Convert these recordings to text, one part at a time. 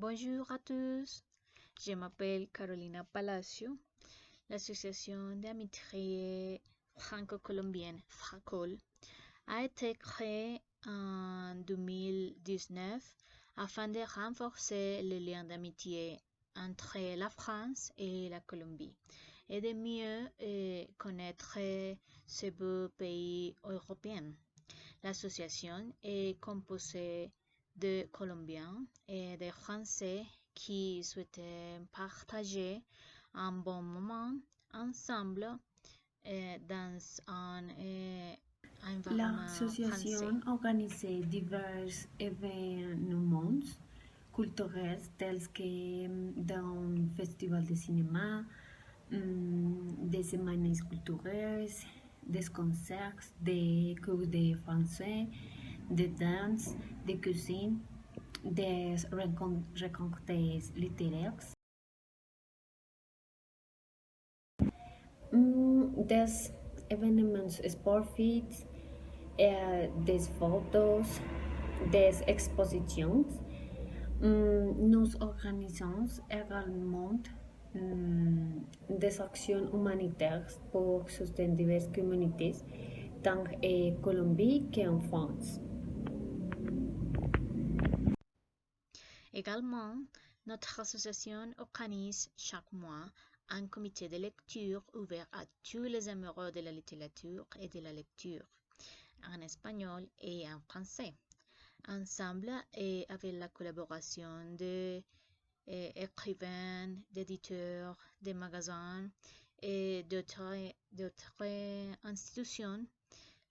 Bonjour à tous, je m'appelle Carolina Palacio. L'association d'amitié franco-colombienne FRACOL a été créée en 2019 afin de renforcer le lien d'amitié entre la France et la Colombie et de mieux connaître ce beau pays européen. L'association est composée de Colombiens et de Français qui souhaitaient partager un bon moment ensemble dans un environnement français. L'association organise divers événements culturels tels que d'un festival de cinéma, des semaines culturelles, des concerts, des cours de français, de danse, de cuisine, des rencontres littéraires, des événements sportifs, des photos, des expositions. Nous organisons également des actions humanitaires pour soutenir diverses communautés, tant en Colombie qu'en France. Également, notre association organise chaque mois un comité de lecture ouvert à tous les amoureux de la littérature et de la lecture, en espagnol et en français. Ensemble et avec la collaboration de écrivains, d'éditeurs, de magasins et d'autres institutions,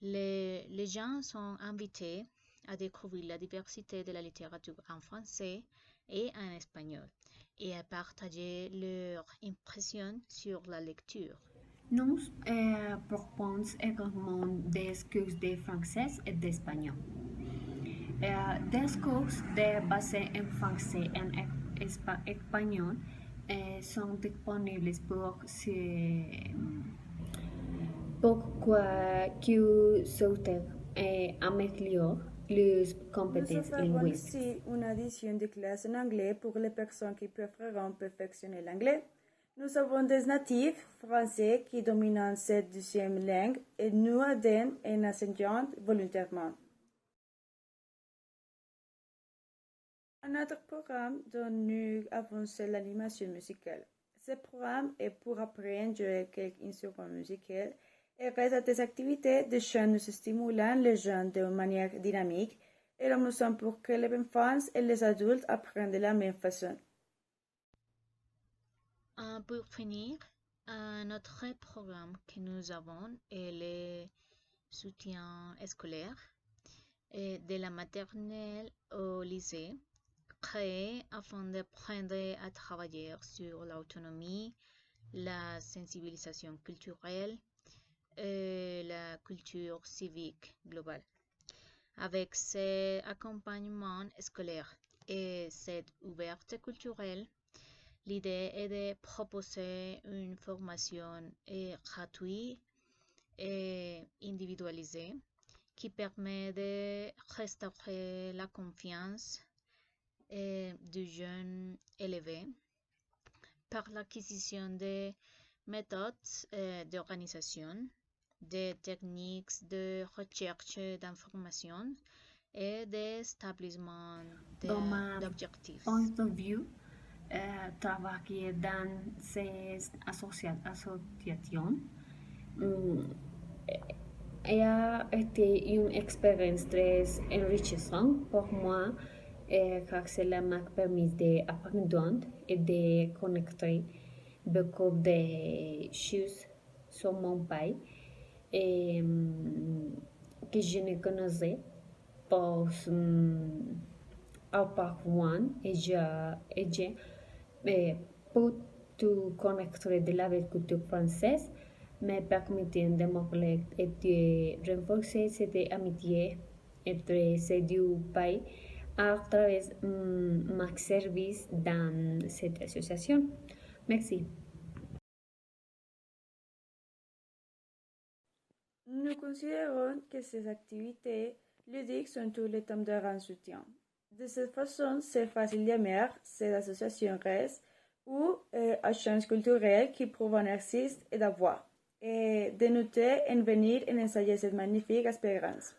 les gens sont invités à découvrir la diversité de la littérature en français et en espagnol et à partager leurs impressions sur la lecture. Nous proposons également des cours de français et d'espagnol. Des cours basés en français et en espagnol sont disponibles pour que souhaitent améliorer leurs Nous compétences offrons linguistiques. aussi une édition de classe en anglais pour les personnes qui préfèrent perfectionner l'anglais. Nous avons des natifs français qui dominent cette deuxième langue et nous aidons en enseignant volontairement. Un autre programme dont nous avons c'est l'animation musicale. Ce programme est pour apprendre à jouer quelques instruments musicaux et reste des activités de chant nous stimulant les jeunes de manière dynamique et l'amusant pour que les enfants et les adultes apprennent de la même façon. Pour finir, un autre programme que nous avons est le soutien scolaire de la maternelle au lycée, créé afin d'apprendre à travailler sur l'autonomie, la sensibilisation culturelle et la culture civique globale. Avec ces accompagnements scolaires et cette ouverture culturelle, l'idée est de proposer une formation gratuite et individualisée qui permet de restaurer la confiance du jeune élève par l'acquisition de méthodes d'organisation, des techniques de recherche d'informations et d'établissement d'objectifs. Point de vue, travailler dans ces associations a été une expérience très enrichissante pour moi car cela m'a permis d'apprendre et de connecter beaucoup de choses sur mon pays et que je ne connaissais pas auparavant et j'ai pu tout connecter de la culture française me permettant de m'appeler et de renforcer cette amitié entre ces deux pays à travers mon service dans cette association. Merci. Nous considérons que ces activités ludiques sont tout le temps de grand soutien. De cette façon, c'est facile d'aimer ces associations ou actions culturelles qui prouvent un existe et d'avoir, et de noter et venir et essayer cette magnifique expérience.